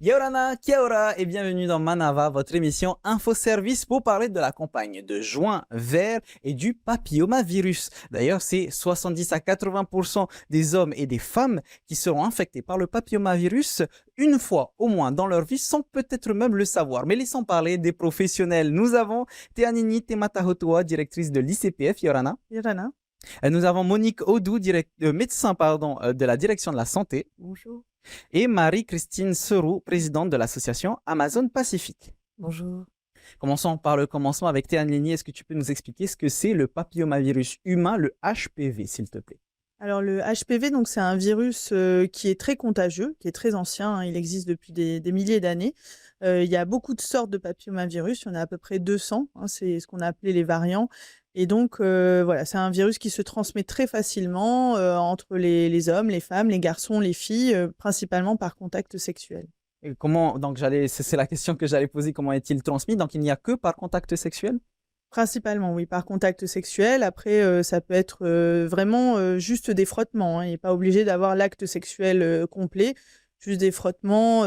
Yorana, kia ora et bienvenue dans Manava, votre émission Infoservice pour parler de la campagne de juin vert et du papillomavirus. D'ailleurs, c'est 70 à 80% des hommes et des femmes qui seront infectés par le papillomavirus une fois au moins dans leur vie sans peut-être même le savoir. Mais laissons parler des professionnels. Nous avons Teanini Tematahotoa, directrice de l'ICPF, Yorana. Irana. Nous avons Monique Audou, médecin de la direction de la santé. Bonjour. Et Marie-Christine Serou, présidente de l'association Amazon Pacifique. Bonjour. Commençons par le commencement avec Théane Léni. Est-ce que tu peux nous expliquer ce que c'est le papillomavirus humain, le HPV, s'il te plaît? Alors le HPV, donc c'est un virus qui est très contagieux, qui est très ancien, hein, il existe depuis des milliers d'années. Il y a beaucoup de sortes de papillomavirus, il y en a à peu près 200, hein, c'est ce qu'on a appelé les variants. Et donc voilà, c'est un virus qui se transmet très facilement entre les hommes, les femmes, les garçons, les filles, principalement par contact sexuel. Et comment, donc c'est la question que j'allais poser, comment est-il transmis? Donc il n'y a que par contact sexuel? Principalement, oui, par contact sexuel. Après, ça peut être vraiment juste des frottements, hein. Il n'est pas obligé d'avoir l'acte sexuel complet, juste des frottements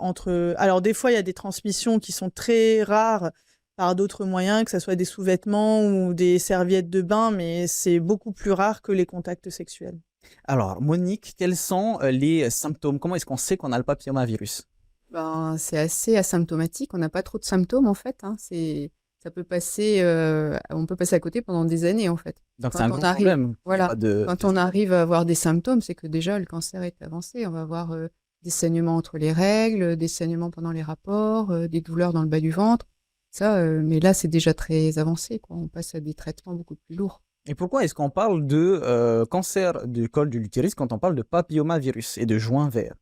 entre. Alors, des fois, il y a des transmissions qui sont très rares par d'autres moyens, que ce soit des sous-vêtements ou des serviettes de bain, mais c'est beaucoup plus rare que les contacts sexuels. Alors, Monique, quels sont les symptômes? Comment est-ce qu'on sait qu'on a le papillomavirus? C'est assez asymptomatique. On n'a pas trop de symptômes en fait, hein. Ça peut passer, on peut passer à côté pendant des années en fait. Donc c'est Quand un on grand arrive, problème. voilà, quand on arrive à avoir des symptômes, c'est que déjà le cancer est avancé. On va avoir des saignements entre les règles, des saignements pendant les rapports, des douleurs dans le bas du ventre. Ça, mais là c'est déjà très avancé, quoi. On passe à des traitements beaucoup plus lourds. Et pourquoi est-ce qu'on parle de cancer du col de l'utérus quand on parle de papillomavirus et de joint vert?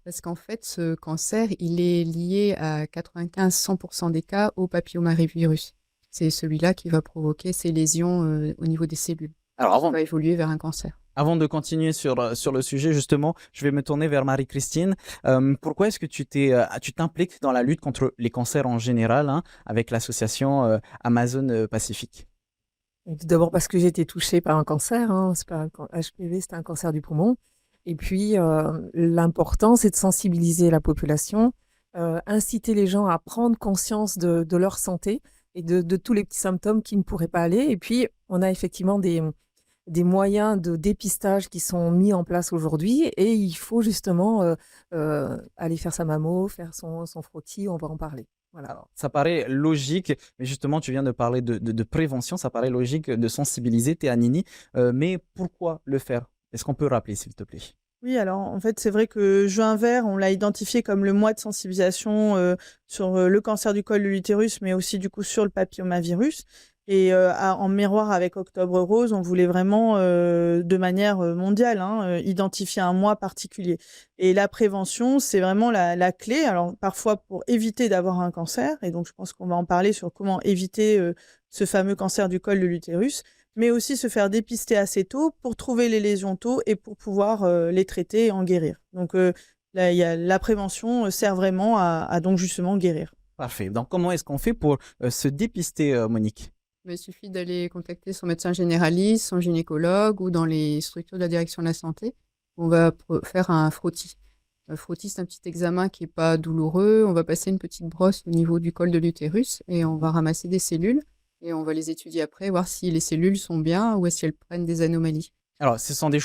Parce qu'en fait, ce cancer, il est lié à 95-100% des cas au papillomavirus. C'est celui-là qui va provoquer ces lésions au niveau des cellules. Alors Ça va évoluer vers un cancer. avant de continuer sur le sujet, justement, je vais me tourner vers Marie-Christine. Pourquoi est-ce que tu t'impliques dans la lutte contre les cancers en général, hein, avec l'association Amazon Pacifique? Tout d'abord parce que j'ai été touchée par un cancer, hein. C'est pas un HPV, c'est un cancer du poumon. Et puis, l'important, c'est de sensibiliser la population, inciter les gens à prendre conscience de leur santé et de tous les petits symptômes qui ne pourraient pas aller. Et puis, on a effectivement des moyens de dépistage qui sont mis en place aujourd'hui et il faut justement aller faire sa mammo, faire son frottis, on va en parler. Voilà. Alors, ça paraît logique, mais justement, tu viens de parler de prévention, ça paraît logique de sensibiliser Théanini, mais pourquoi le faire? Est-ce qu'on peut rappeler, s'il te plaît? Oui, alors en fait, c'est vrai que juin vert, on l'a identifié comme le mois de sensibilisation sur le cancer du col de l'utérus, mais aussi du coup sur le papillomavirus. Et en miroir avec Octobre Rose, on voulait vraiment, de manière mondiale, hein, identifier un mois particulier. Et la prévention, c'est vraiment la clé. Alors parfois pour éviter d'avoir un cancer, et donc je pense qu'on va en parler sur comment éviter ce fameux cancer du col de l'utérus, mais aussi se faire dépister assez tôt pour trouver les lésions tôt et pour pouvoir les traiter et en guérir. Donc là, la prévention sert vraiment à donc justement guérir. Parfait. Donc, comment est-ce qu'on fait pour se dépister, Monique? Mais il suffit d'aller contacter son médecin généraliste, son gynécologue ou dans les structures de la direction de la santé. On va faire un frottis. Un frottis, c'est un petit examen qui n'est pas douloureux. On va passer une petite brosse au niveau du col de l'utérus et on va ramasser des cellules. Et on va les étudier après, voir si les cellules sont bien ou si elles prennent des anomalies. Alors, ce sont deux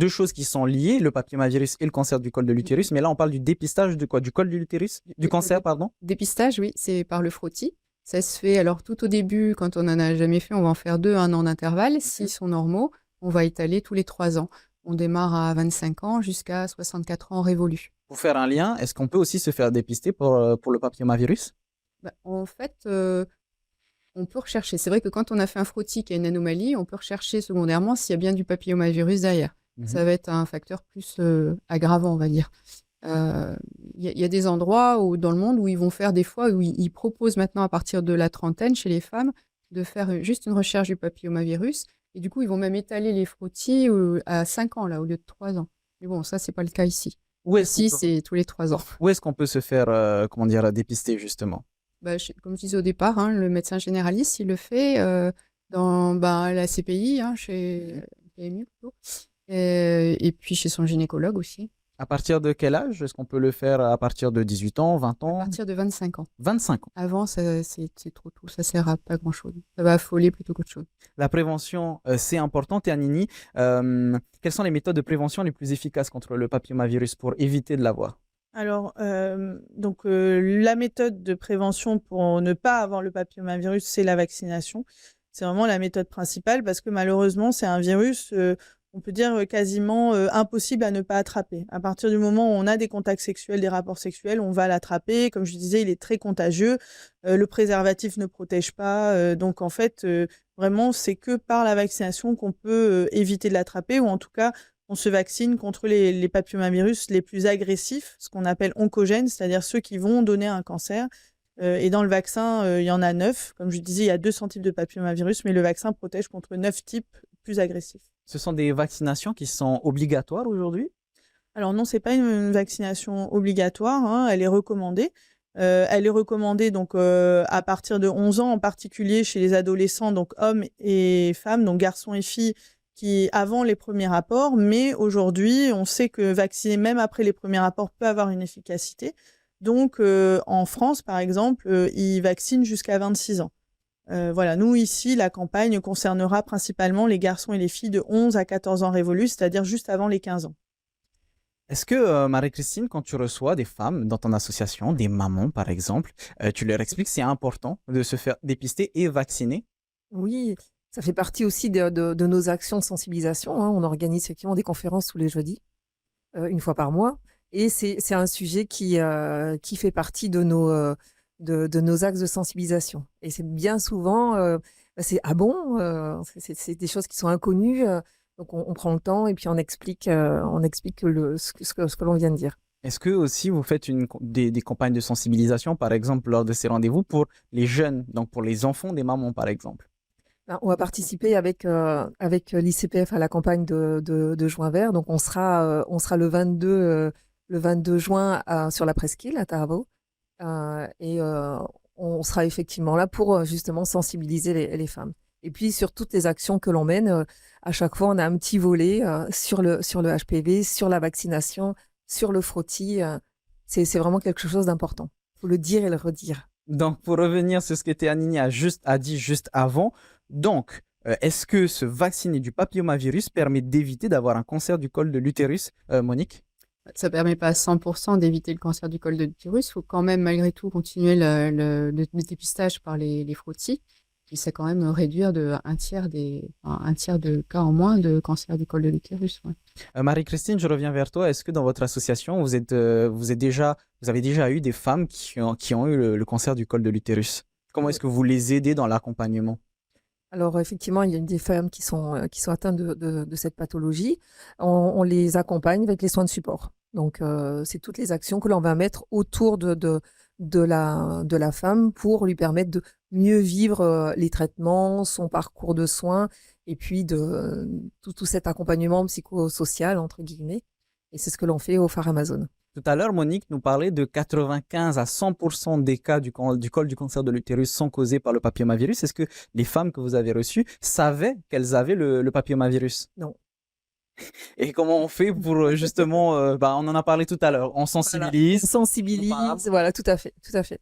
choses qui sont liées, le papillomavirus et le cancer du col de l'utérus, mais là, on parle du dépistage de quoi? Du col de l'utérus? Du cancer, pardon? Dépistage, oui, c'est par le frottis. Ça se fait, alors tout au début, quand on n'en a jamais fait, on va en faire 2 à 1 an d'intervalle. S'ils sont normaux, on va étaler tous les 3 ans. On démarre à 25 ans jusqu'à 64 ans révolus. Pour faire un lien, est-ce qu'on peut aussi se faire dépister pour le papillomavirus? En fait, on peut rechercher. C'est vrai que quand on a fait un frottis qui a une anomalie, on peut rechercher secondairement s'il y a bien du papillomavirus derrière. Ça va être un facteur plus aggravant, on va dire. Il y a des endroits dans le monde où ils vont faire des fois, où ils proposent maintenant à partir de la trentaine chez les femmes de faire juste une recherche du papillomavirus. Et du coup, ils vont même étaler les frottis à 5 ans là, au lieu de 3 ans. Mais bon, ça, c'est pas le cas ici. Ici, c'est tous les 3 ans. Où est-ce qu'on peut se faire dépister justement? Comme je disais au départ, hein, le médecin généraliste, il le fait dans la CPI, hein, chez PMU plutôt, et puis chez son gynécologue aussi. À partir de quel âge? Est-ce qu'on peut le faire à partir de 18 ans, 20 À ans? partir de 25 ans. 25 ans. Avant, c'est trop tôt, ça sert à pas grand-chose. Ça va affoler plutôt qu'autre chose. La prévention, c'est important. Et Anini, quelles sont les méthodes de prévention les plus efficaces contre le papillomavirus pour éviter de l'avoir? Alors, la méthode de prévention pour ne pas avoir le papillomavirus, c'est la vaccination. C'est vraiment la méthode principale parce que malheureusement, c'est un virus, on peut dire quasiment impossible à ne pas attraper. À partir du moment où on a des contacts sexuels, des rapports sexuels, on va l'attraper. Comme je disais, il est très contagieux. Le préservatif ne protège pas. Donc, en fait, vraiment, c'est que par la vaccination qu'on peut éviter de l'attraper ou en tout cas, on se vaccine contre les papillomavirus les plus agressifs, ce qu'on appelle oncogènes, c'est-à-dire ceux qui vont donner un cancer. Et dans le vaccin, il y en a 9. Comme je disais, il y a 200 types de papillomavirus, mais le vaccin protège contre 9 types plus agressifs. Ce sont des vaccinations qui sont obligatoires aujourd'hui? Alors non, c'est pas une vaccination obligatoire, hein, elle est recommandée. Elle est recommandée donc à partir de 11 ans, en particulier chez les adolescents, donc hommes et femmes, donc garçons et filles, qui avant les premiers rapports. Mais aujourd'hui, on sait que vacciner même après les premiers rapports peut avoir une efficacité. Donc en France, par exemple, ils vaccinent jusqu'à 26 ans. Voilà, nous ici, la campagne concernera principalement les garçons et les filles de 11 à 14 ans révolus, c'est-à-dire juste avant les 15 ans. Est-ce que, Marie-Christine, quand tu reçois des femmes dans ton association, des mamans par exemple, tu leur expliques que c'est important de se faire dépister et vacciner? Oui, ça fait partie aussi de nos actions de sensibilisation, hein. On organise effectivement des conférences tous les jeudis, une fois par mois. Et c'est un sujet qui fait partie de nos axes de sensibilisation. Et c'est bien souvent, c'est ah bon, c'est des choses qui sont inconnues. Donc on prend le temps et puis on explique ce que l'on vient de dire. Est-ce que aussi vous faites des campagnes de sensibilisation, par exemple, lors de ces rendez-vous pour les jeunes, donc pour les enfants des mamans, par exemple? Ben, on va participer avec l'ICPF à la campagne de Juin Vert. Donc on sera le 22 juin sur la presqu'île à Taravo. On sera effectivement là pour justement sensibiliser les femmes. Et puis sur toutes les actions que l'on mène, à chaque fois on a un petit volet sur le HPV, sur la vaccination, sur le frottis. C'est vraiment quelque chose d'important. Il faut le dire et le redire. Donc, pour revenir sur ce que Théanini a dit juste avant, donc, est-ce que se vacciner du papillomavirus permet d'éviter d'avoir un cancer du col de l'utérus, Monique? Ça ne permet pas à 100% d'éviter le cancer du col de l'utérus. Il faut quand même, malgré tout, continuer le dépistage par les frottis. Et c'est quand même réduire un tiers de cas en moins de cancer du col de l'utérus. Ouais. Marie-Christine, je reviens vers toi. Est-ce que dans votre association, vous avez déjà eu des femmes qui ont eu le cancer du col de l'utérus? Comment est-ce que vous les aidez dans l'accompagnement? Alors effectivement, il y a des femmes qui sont atteintes de cette pathologie. On les accompagne avec les soins de support. Donc c'est toutes les actions que l'on va mettre autour de la femme pour lui permettre de mieux vivre les traitements, son parcours de soins et puis de tout cet accompagnement psychosocial, entre guillemets. Et c'est ce que l'on fait au Phare Amazon. Tout à l'heure, Monique nous parlait de 95 à 100% des cas du col du cancer de l'utérus sont causés par le papillomavirus. Est-ce que les femmes que vous avez reçues savaient qu'elles avaient le papillomavirus? Non. Et comment on fait pour justement, on en a parlé tout à l'heure, on sensibilise. Voilà. On sensibilise, voilà, tout à fait, tout à fait.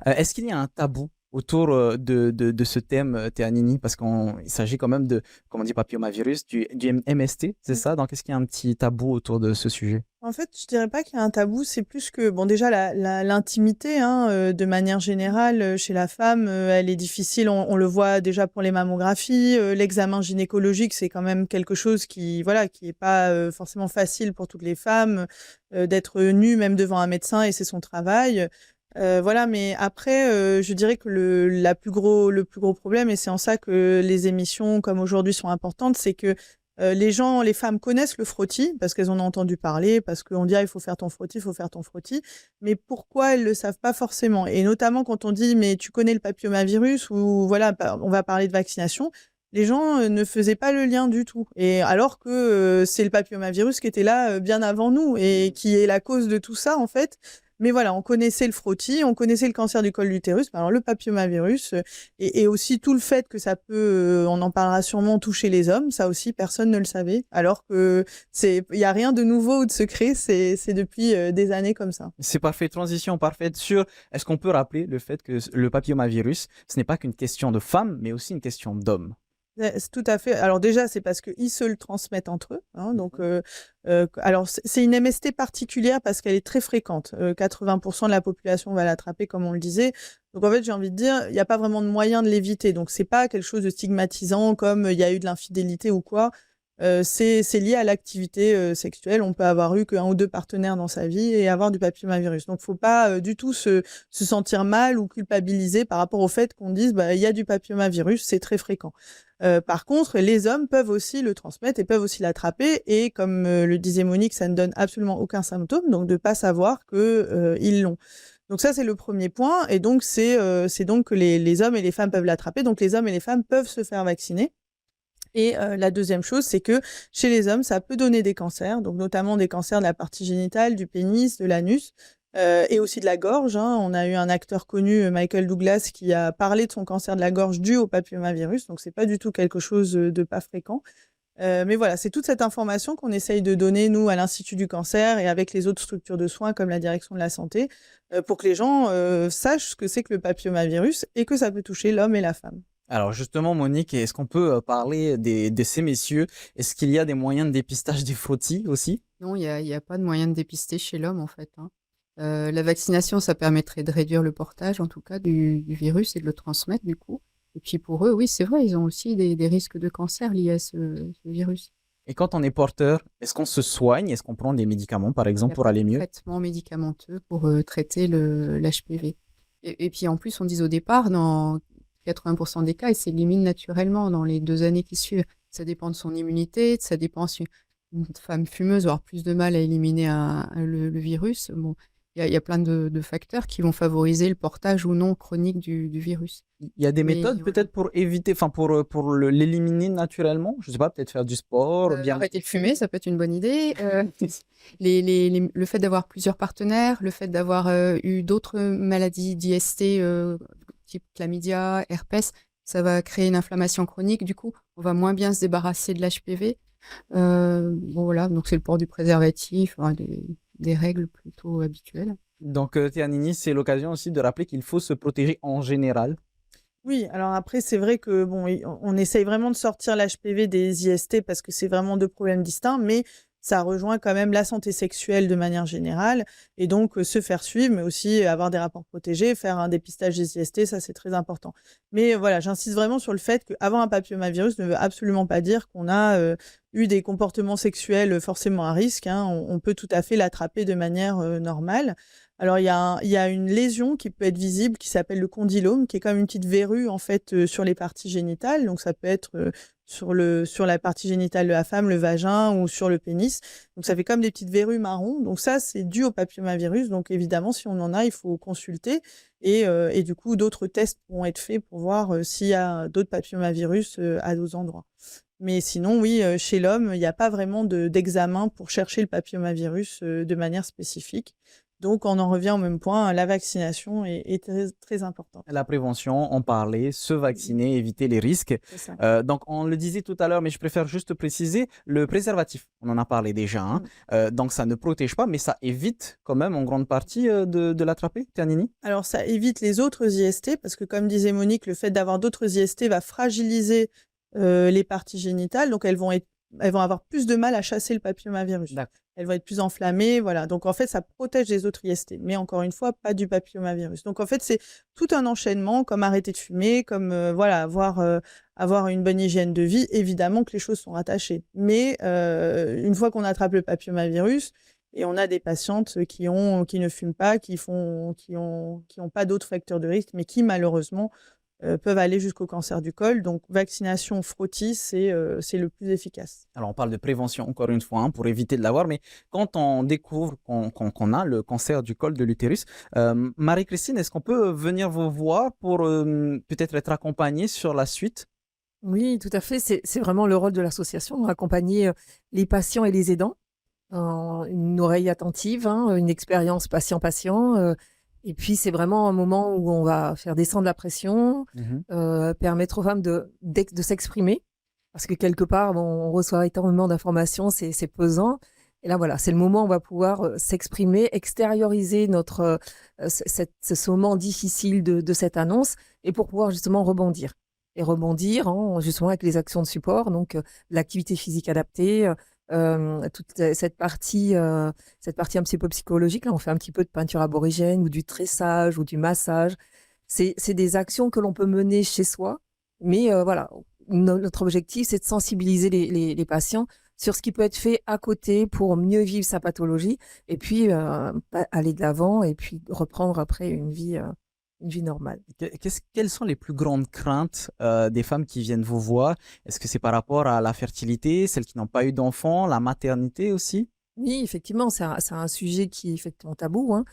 Est-ce qu'il y a un tabou autour de ce thème, Théanini? Parce qu'il s'agit quand même de, comme on dit, papillomavirus, du MST, c'est ça? Donc est-ce qu'il y a un petit tabou autour de ce sujet? En fait, je dirais pas qu'il y a un tabou, c'est plus que, bon, déjà, l'intimité, hein, de manière générale, chez la femme, elle est difficile. On le voit déjà pour les mammographies. L'examen gynécologique, c'est quand même quelque chose qui, voilà, qui est pas forcément facile pour toutes les femmes, d'être nue même devant un médecin et c'est son travail. Voilà, mais après, je dirais que le plus gros problème, et c'est en ça que les émissions comme aujourd'hui sont importantes, c'est que les femmes connaissent le frottis parce qu'elles en ont entendu parler, parce qu'on dit il faut faire ton frottis, il faut faire ton frottis. Mais pourquoi elles le savent pas forcément? Et notamment quand on dit mais tu connais le papillomavirus ou voilà, on va parler de vaccination, les gens ne faisaient pas le lien du tout. Et alors que c'est le papillomavirus qui était là bien avant nous et qui est la cause de tout ça en fait. Mais voilà, on connaissait le frottis, on connaissait le cancer du col de l'utérus. Alors le papillomavirus et aussi tout le fait que ça peut, on en parlera sûrement, toucher les hommes, ça aussi personne ne le savait. Alors que il y a rien de nouveau ou de secret, c'est depuis des années comme ça. C'est parfait, transition parfaite sur, est-ce qu'on peut rappeler le fait que le papillomavirus, ce n'est pas qu'une question de femmes, mais aussi une question d'hommes? C'est tout à fait. Alors déjà, c'est parce qu'ils se le transmettent entre eux. Hein, donc, alors c'est une MST particulière parce qu'elle est très fréquente. 80% de la population va l'attraper, comme on le disait. Donc en fait, j'ai envie de dire, il n'y a pas vraiment de moyen de l'éviter. Donc c'est pas quelque chose de stigmatisant comme il y a eu de l'infidélité ou quoi. C'est lié à l'activité sexuelle. On peut avoir eu qu'un ou deux partenaires dans sa vie et avoir du papillomavirus. Donc, faut pas du tout se sentir mal ou culpabiliser par rapport au fait qu'on dise il y a du papillomavirus, c'est très fréquent. Par contre, les hommes peuvent aussi le transmettre et peuvent aussi l'attraper. Et comme le disait Monique, ça ne donne absolument aucun symptôme, donc de pas savoir que ils l'ont. Donc ça, c'est le premier point. Et donc, c'est donc que les hommes et les femmes peuvent l'attraper. Donc, les hommes et les femmes peuvent se faire vacciner. Et la deuxième chose, c'est que chez les hommes, ça peut donner des cancers, donc notamment des cancers de la partie génitale, du pénis, de l'anus, et aussi de la gorge. Hein. On a eu un acteur connu, Michael Douglas, qui a parlé de son cancer de la gorge dû au papillomavirus, donc c'est pas du tout quelque chose de pas fréquent. Mais voilà, c'est toute cette information qu'on essaye de donner, nous, à l'Institut du cancer et avec les autres structures de soins comme la direction de la santé, pour que les gens sachent ce que c'est que le papillomavirus et que ça peut toucher l'homme et la femme. Alors justement, Monique, est-ce qu'on peut parler de ces messieurs? Est-ce qu'il y a des moyens de dépistage des frottis aussi? Non, il y a pas de moyen de dépister chez l'homme, en fait. Hein. La vaccination, ça permettrait de réduire le portage, en tout cas, du virus et de le transmettre, du coup. Et puis pour eux, oui, c'est vrai, ils ont aussi des risques de cancer liés à ce virus. Et quand on est porteur, est-ce qu'on se soigne? Est-ce qu'on prend des médicaments, par Il y exemple, a pour pas aller de mieux? traitement médicamenteux pour traiter l'HPV. Et puis en plus, on disait au départ, dans 80% des cas, il s'élimine naturellement dans les 2 années qui suivent. Ça dépend de son immunité, ça dépend si une femme fumeuse va avoir plus de mal à éliminer le virus. Bon, il y a plein de facteurs qui vont favoriser le portage ou non chronique du virus. Il y a des Mais méthodes voilà. peut-être pour éviter, enfin pour l'éliminer naturellement? Je sais pas, peut-être faire du sport, bien. Arrêter de fumer, ça peut être une bonne idée. Le fait d'avoir plusieurs partenaires, le fait d'avoir eu d'autres maladies d'IST type chlamydia, herpès, ça va créer une inflammation chronique. Du coup, on va moins bien se débarrasser de l'HPV. Bon, voilà, donc c'est le port du préservatif, hein, des règles plutôt habituelles. Donc, Théanini, c'est l'occasion aussi de rappeler qu'il faut se protéger en général. Oui, alors après, c'est vrai que bon, on essaye vraiment de sortir l'HPV des IST parce que c'est vraiment 2 problèmes distincts, mais ça rejoint quand même la santé sexuelle de manière générale et donc se faire suivre, mais aussi avoir des rapports protégés, faire un dépistage des IST, ça c'est très important. Mais voilà, j'insiste vraiment sur le fait qu'avoir un papillomavirus ne veut absolument pas dire qu'on a eu des comportements sexuels forcément à risque. Hein. On peut tout à fait l'attraper de manière normale. Alors, il y a une lésion qui peut être visible qui s'appelle le condylome, qui est comme une petite verrue en fait sur les parties génitales. Donc, ça peut être sur la partie génitale de la femme, le vagin ou sur le pénis. Donc, ça fait comme des petites verrues marron. Donc, ça, c'est dû au papillomavirus. Donc, évidemment, si on en a, il faut consulter. Et du coup, d'autres tests pourront être faits pour voir s'il y a d'autres papillomavirus à d'autres endroits. Mais sinon, oui, chez l'homme, il n'y a pas vraiment d'examen pour chercher le papillomavirus de manière spécifique. Donc, on en revient au même point, la vaccination est très, très importante. La prévention, en parler, se vacciner, éviter les risques. C'est ça. Donc, on le disait tout à l'heure, mais je préfère juste préciser, le préservatif, on en a parlé déjà. Hein. Donc, ça ne protège pas, mais ça évite quand même en grande partie de l'attraper, Ternini? Alors, ça évite les autres IST, parce que comme disait Monique, le fait d'avoir d'autres IST va fragiliser les parties génitales, donc elles vont avoir plus de mal à chasser le papillomavirus. D'accord. Elles vont être plus enflammées, voilà. Donc en fait, ça protège les autres IST, mais encore une fois, pas du papillomavirus. Donc en fait, c'est tout un enchaînement, comme arrêter de fumer, comme voilà, avoir une bonne hygiène de vie. Évidemment que les choses sont rattachées, mais une fois qu'on attrape le papillomavirus, et on a des patientes qui ne fument pas, qui ont pas d'autres facteurs de risque, mais qui malheureusement peuvent aller jusqu'au cancer du col. Donc, vaccination frottis, c'est le plus efficace. Alors, on parle de prévention, encore une fois, hein, pour éviter de l'avoir, mais quand on découvre qu'on a le cancer du col de l'utérus, Marie-Christine, est-ce qu'on peut venir vous voir pour peut-être être accompagnée sur la suite? Oui, tout à fait. C'est vraiment le rôle de l'association, accompagner les patients et les aidants une oreille attentive, hein, une expérience patient-patient. Et puis, c'est vraiment un moment où on va faire descendre la pression, permettre aux femmes de s'exprimer. Parce que quelque part, on reçoit énormément d'informations, c'est pesant. Et là, voilà, c'est le moment où on va pouvoir s'exprimer, extérioriser ce moment difficile de cette annonce et pour pouvoir justement rebondir. Et rebondir justement avec les actions de support, donc l'activité physique adaptée, toute cette partie un petit peu psychologique. Là, on fait un petit peu de peinture aborigène ou du tressage ou du massage. C'est des actions que l'on peut mener chez soi, mais voilà, notre objectif, c'est de sensibiliser les patients sur ce qui peut être fait à côté pour mieux vivre sa pathologie et puis aller de l'avant et puis reprendre après une vie normale. Quelles sont les plus grandes craintes des femmes qui viennent vous voir? Est-ce que c'est par rapport à la fertilité, celles qui n'ont pas eu d'enfants, la maternité aussi? Oui, effectivement, c'est un sujet qui est effectivement tabou, hein.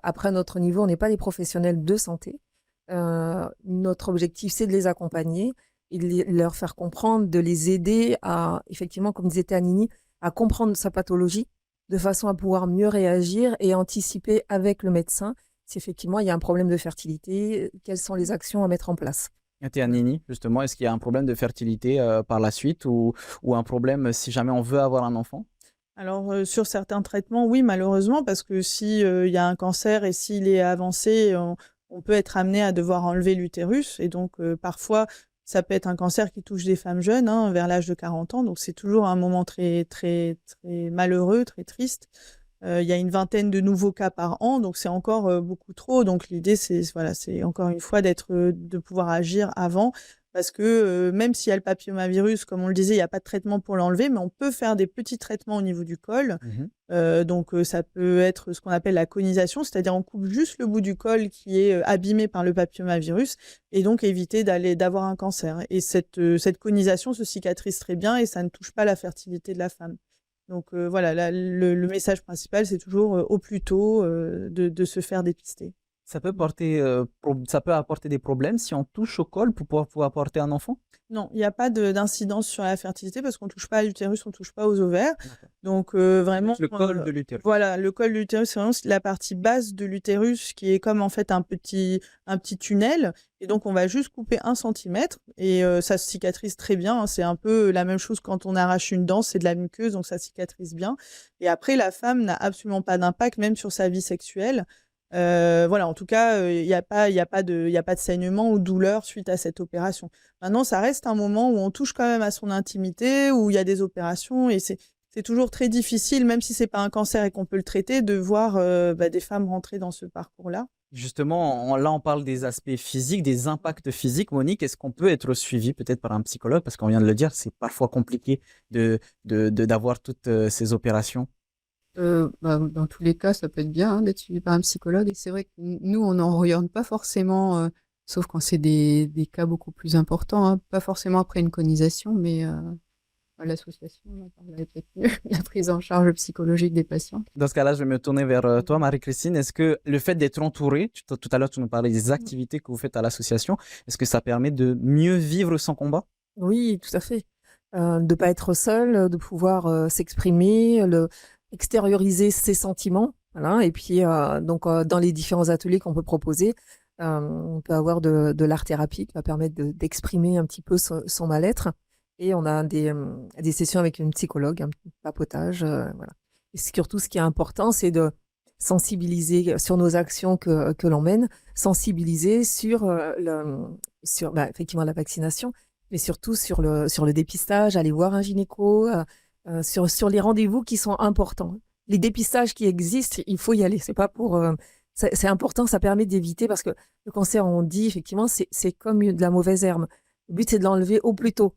Après, à notre niveau, on n'est pas des professionnels de santé. Notre objectif, c'est de les accompagner et de leur faire comprendre, de les aider à, effectivement, comme disait Anini, à comprendre sa pathologie de façon à pouvoir mieux réagir et anticiper avec le médecin si effectivement il y a un problème de fertilité, quelles sont les actions à mettre en place. Et Nini, justement, est-ce qu'il y a un problème de fertilité par la suite ou un problème si jamais on veut avoir un enfant? Alors, sur certains traitements, oui, malheureusement, parce que si il y a un cancer et s'il est avancé, on peut être amené à devoir enlever l'utérus. Et donc, parfois, ça peut être un cancer qui touche des femmes jeunes, hein, vers l'âge de 40 ans. Donc, c'est toujours un moment très, très, très malheureux, très triste. Il y a une vingtaine de nouveaux cas par an, donc c'est encore beaucoup trop. Donc, l'idée, c'est voilà, c'est encore une fois de pouvoir agir avant. Parce que même s'il y a le papillomavirus, comme on le disait, il n'y a pas de traitement pour l'enlever, mais on peut faire des petits traitements au niveau du col. Donc, ça peut être ce qu'on appelle la conisation, c'est-à-dire on coupe juste le bout du col qui est abîmé par le papillomavirus et donc éviter d'avoir un cancer. Et cette conisation se cicatrise très bien et ça ne touche pas la fertilité de la femme. Donc, voilà, le message principal, c'est toujours au plus tôt de se faire dépister. Ça peut apporter des problèmes si on touche au col pour pouvoir apporter un enfant? Non, il n'y a pas d'incidence sur la fertilité parce qu'on ne touche pas à l'utérus, on ne touche pas aux ovaires. Donc, vraiment. Le col de l'utérus. Voilà, le col de l'utérus, c'est vraiment la partie basse de l'utérus qui est comme en fait un petit tunnel. Et donc, on va juste couper 1 centimètre et ça se cicatrise très bien, hein. C'est un peu la même chose quand on arrache une dent, c'est de la muqueuse, donc ça cicatrise bien. Et après, la femme n'a absolument pas d'impact, même sur sa vie sexuelle. Voilà, en tout cas, il n'y a pas de saignement ou douleur suite à cette opération. Maintenant, ça reste un moment où on touche quand même à son intimité, où il y a des opérations et c'est toujours très difficile, même si c'est pas un cancer et qu'on peut le traiter, de voir des femmes rentrer dans ce parcours-là. Justement, là, on parle des aspects physiques, des impacts physiques. Monique, est-ce qu'on peut être suivi peut-être par un psychologue? Parce qu'on vient de le dire, c'est parfois compliqué d'avoir toutes ces opérations. Dans tous les cas, ça peut être bien d'être suivi par un psychologue. Et c'est vrai que nous, on n'oriente pas forcément, sauf quand c'est des cas beaucoup plus importants, hein, pas forcément après une conisation, mais l'association, on en parlerait peut-être mieux, la prise en charge psychologique des patients. Dans ce cas-là, je vais me tourner vers toi, Marie-Christine. Est-ce que le fait d'être entourée, tout à l'heure, tu nous parlais des activités que vous faites à l'association, est-ce que ça permet de mieux vivre son combat? Oui, tout à fait. De ne pas être seul, de pouvoir s'exprimer, extérioriser ses sentiments. Voilà. Et puis, dans les différents ateliers qu'on peut proposer, on peut avoir de l'art-thérapie qui va permettre d'exprimer un petit peu son mal-être. Et on a des sessions avec une psychologue, un papotage. Voilà. Et surtout, ce qui est important, c'est de sensibiliser sur nos actions que l'on mène, sensibiliser sur effectivement la vaccination, mais surtout sur le dépistage, aller voir un gynéco, sur les rendez-vous qui sont importants. Les dépistages qui existent, il faut y aller. C'est pas pour. C'est important, ça permet d'éviter parce que le cancer, on dit effectivement, c'est comme de la mauvaise herbe. Le but, c'est de l'enlever au plus tôt.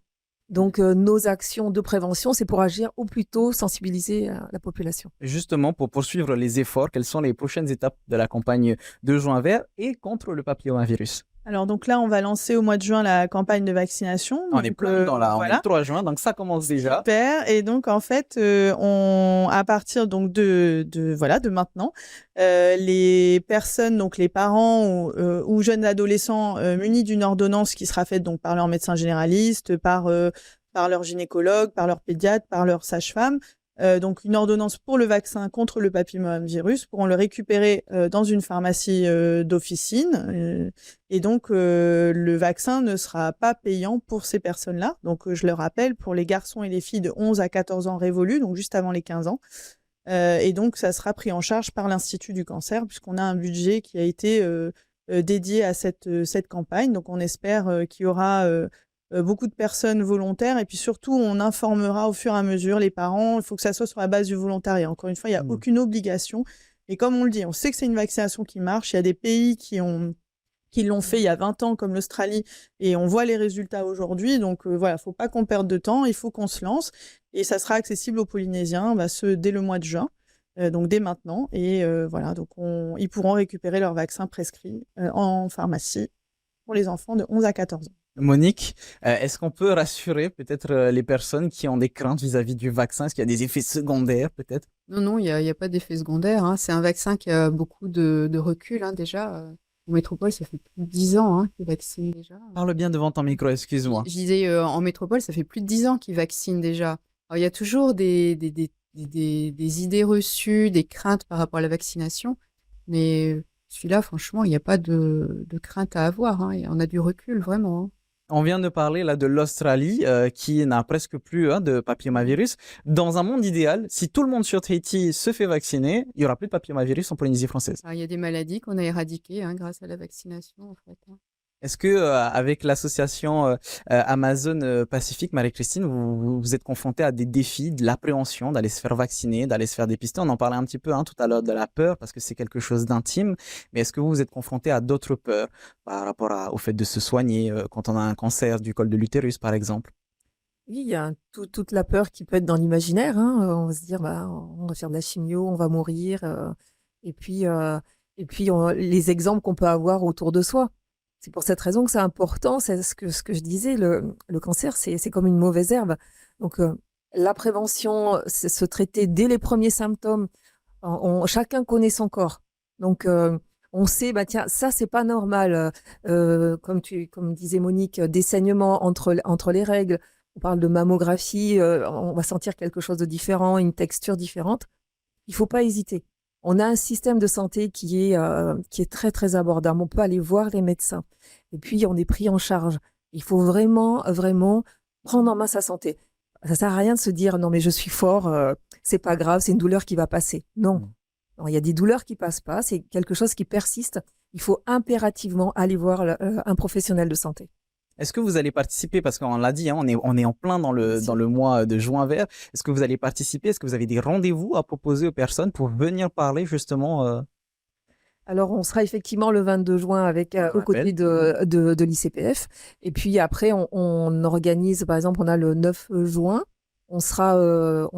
Donc, nos actions de prévention, c'est pour agir au plus tôt, sensibiliser la population. Justement, pour poursuivre les efforts, quelles sont les prochaines étapes de la campagne de Juin Vert et contre le papillomavirus? Alors donc là, on va lancer au mois de juin la campagne de vaccination. On est plein dans on est le 3 juin, donc ça commence déjà. Super. Et donc en fait, à partir donc de maintenant, les personnes, donc les parents ou jeunes adolescents munis d'une ordonnance qui sera faite donc par leur médecin généraliste, par leur gynécologue, par leur pédiatre, par leur sage-femme, donc une ordonnance pour le vaccin contre le papillomavirus, pourront le récupérer dans une pharmacie d'officine. Et donc, le vaccin ne sera pas payant pour ces personnes-là. Donc, je le rappelle, pour les garçons et les filles de 11 à 14 ans révolus, donc juste avant les 15 ans. Et donc, ça sera pris en charge par l'Institut du cancer, puisqu'on a un budget qui a été dédié à cette campagne. Donc, on espère qu'il y aura beaucoup de personnes volontaires. Et puis surtout, on informera au fur et à mesure les parents. Il faut que ça soit sur la base du volontariat. Encore une fois, il n'y a aucune obligation. Et comme on le dit, on sait que c'est une vaccination qui marche. Il y a des pays qui l'ont fait il y a 20 ans, comme l'Australie, et on voit les résultats aujourd'hui. Donc voilà, il ne faut pas qu'on perde de temps, il faut qu'on se lance. Et ça sera accessible aux Polynésiens dès le mois de juin, donc dès maintenant. Et voilà, donc ils pourront récupérer leur vaccin prescrit en pharmacie pour les enfants de 11 à 14 ans. Monique, est-ce qu'on peut rassurer peut-être les personnes qui ont des craintes vis-à-vis du vaccin? Est-ce qu'il y a des effets secondaires peut-être? Non, il y a pas d'effet secondaire, hein. C'est un vaccin qui a beaucoup de recul, hein, déjà. En métropole, ça fait plus de 10 ans, hein, qu'ils vaccinent déjà. Parle bien devant ton micro, excuse-moi. Je disais, en métropole, ça fait plus de 10 ans qu'ils vaccinent déjà. Alors, il y a toujours des idées reçues, des craintes par rapport à la vaccination, mais celui-là, franchement, il n'y a pas de crainte à avoir, hein. On a du recul, vraiment, hein. On vient de parler là de l'Australie qui n'a presque plus de papillomavirus. Dans un monde idéal, si tout le monde sur Tahiti se fait vacciner, il n'y aura plus de papillomavirus en Polynésie française. Alors, il y a des maladies qu'on a éradiquées, hein, grâce à la vaccination, en fait, hein. Est-ce que avec l'association Amazon Pacifique, Marie-Christine, vous êtes confronté à des défis, de l'appréhension d'aller se faire vacciner, d'aller se faire dépister? On en parlait un petit peu tout à l'heure de la peur parce que c'est quelque chose d'intime. Mais est-ce que vous êtes confronté à d'autres peurs par rapport au fait de se soigner quand on a un cancer du col de l'utérus, par exemple? Oui, il y a toute la peur qui peut être dans l'imaginaire, hein. On va se dire, on va faire de la chimio, on va mourir. Et puis, les exemples qu'on peut avoir autour de soi. C'est pour cette raison que c'est important, c'est ce que je disais, le cancer, c'est comme une mauvaise herbe. Donc, la prévention, c'est se traiter dès les premiers symptômes. Chacun connaît son corps. Donc, on sait, tiens, ça, c'est pas normal. Comme disait Monique, des saignements entre les règles. On parle de mammographie, on va sentir quelque chose de différent, une texture différente. Il faut pas hésiter. On a un système de santé qui est très, très abordable. On peut aller voir les médecins. Et puis, on est pris en charge. Il faut vraiment, vraiment prendre en main sa santé. Ça sert à rien de se dire, non, mais je suis fort, c'est pas grave, c'est une douleur qui va passer. Non. Non, il y a des douleurs qui passent pas, c'est quelque chose qui persiste. Il faut impérativement aller voir un professionnel de santé. Est-ce que vous allez participer, parce qu'on l'a dit, on est en plein dans le mois de juin vert. Est-ce que vous allez participer? Est-ce que vous avez des rendez-vous à proposer aux personnes pour venir parler justement Alors, on sera effectivement le 22 juin aux côtés de l'ICPF. Et puis après, on organise, par exemple, on a le 9 juin, on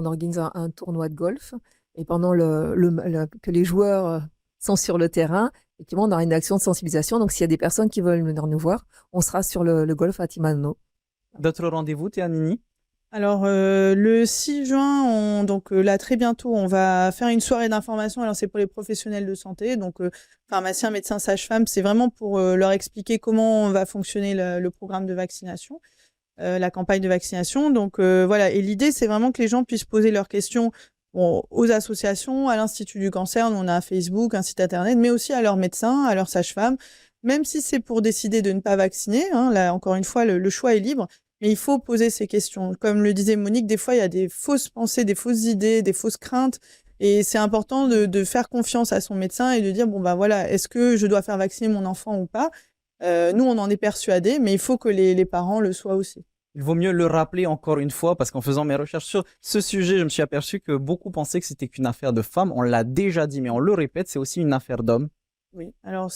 organise un tournoi de golf. Et pendant que les joueurs sont sur le terrain, effectivement, on aura une action de sensibilisation. Donc, s'il y a des personnes qui veulent venir nous voir, on sera sur le golf à Timano. D'autres rendez-vous, Théa Nini? Alors, le 6 juin, donc là, très bientôt, on va faire une soirée d'information. Alors, c'est pour les professionnels de santé, donc pharmaciens, médecins, sages-femmes. C'est vraiment pour leur expliquer comment va fonctionner le programme de vaccination, la campagne de vaccination. Donc, voilà. Et l'idée, c'est vraiment que les gens puissent poser leurs questions aux associations, à l'Institut du cancer. Nous, on a un Facebook, un site internet, mais aussi à leurs médecins, à leurs sages-femmes. Même si c'est pour décider de ne pas vacciner, hein, là, encore une fois, le choix est libre. Mais il faut poser ces questions. Comme le disait Monique, des fois, il y a des fausses pensées, des fausses idées, des fausses craintes. Et c'est important de faire confiance à son médecin et de dire, voilà, est-ce que je dois faire vacciner mon enfant ou pas? Nous, on en est persuadés, mais il faut que les parents le soient aussi. Il vaut mieux le rappeler encore une fois, parce qu'en faisant mes recherches sur ce sujet, je me suis aperçu que beaucoup pensaient que c'était qu'une affaire de femmes. On l'a déjà dit, mais on le répète, c'est aussi une affaire d'hommes. Oui, alors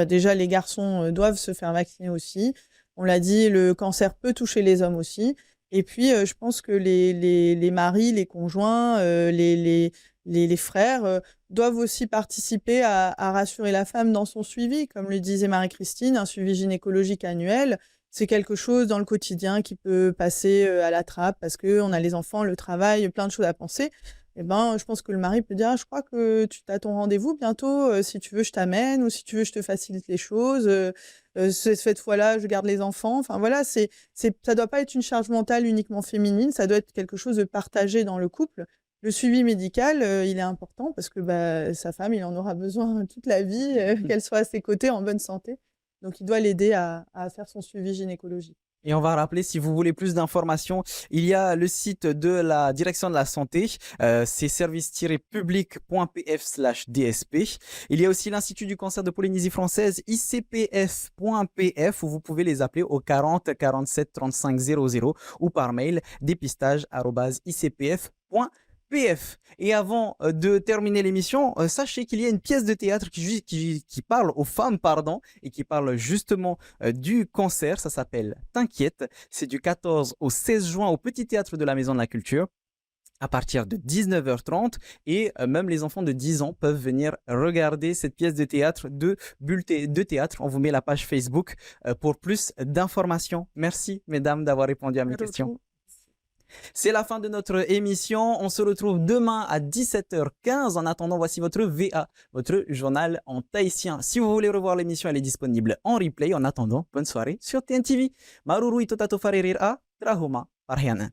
déjà, les garçons doivent se faire vacciner aussi. On l'a dit, le cancer peut toucher les hommes aussi. Et puis, je pense que les maris, les conjoints, les frères doivent aussi participer à rassurer la femme dans son suivi. Comme le disait Marie-Christine, un suivi gynécologique annuel, c'est quelque chose dans le quotidien qui peut passer à la trappe parce qu'on a les enfants, le travail, plein de choses à penser. Je pense que le mari peut dire, je crois que tu as ton rendez-vous bientôt, si tu veux, je t'amène, ou si tu veux, je te facilite les choses. Cette fois-là, je garde les enfants. Enfin, voilà, ça doit pas être une charge mentale uniquement féminine, ça doit être quelque chose de partagé dans le couple. Le suivi médical, il est important parce que sa femme, il en aura besoin toute la vie, qu'elle soit à ses côtés en bonne santé. Donc, il doit l'aider à faire son suivi gynécologique. Et on va rappeler, si vous voulez plus d'informations, il y a le site de la direction de la santé, c'est service-public.pf/dsp. Il y a aussi l'Institut du cancer de Polynésie française, icpf.pf, où vous pouvez les appeler au 40 47 35 00 ou par mail dépistage@icpf.pf. Et avant de terminer l'émission, sachez qu'il y a une pièce de théâtre qui parle aux femmes, pardon, et qui parle justement du cancer. Ça s'appelle T'inquiète. C'est du 14 au 16 juin au Petit Théâtre de la Maison de la Culture à partir de 19h30 et même les enfants de 10 ans peuvent venir regarder cette pièce de théâtre de théâtre. On vous met la page Facebook pour plus d'informations. Merci mesdames d'avoir répondu à mes questions. C'est la fin de notre émission. On se retrouve demain à 17h15. En attendant, voici votre VA, votre journal en tahitien. Si vous voulez revoir l'émission, elle est disponible en replay. En attendant, bonne soirée sur TNTV. Maruru itotato farerir a Trahoma Parhiana.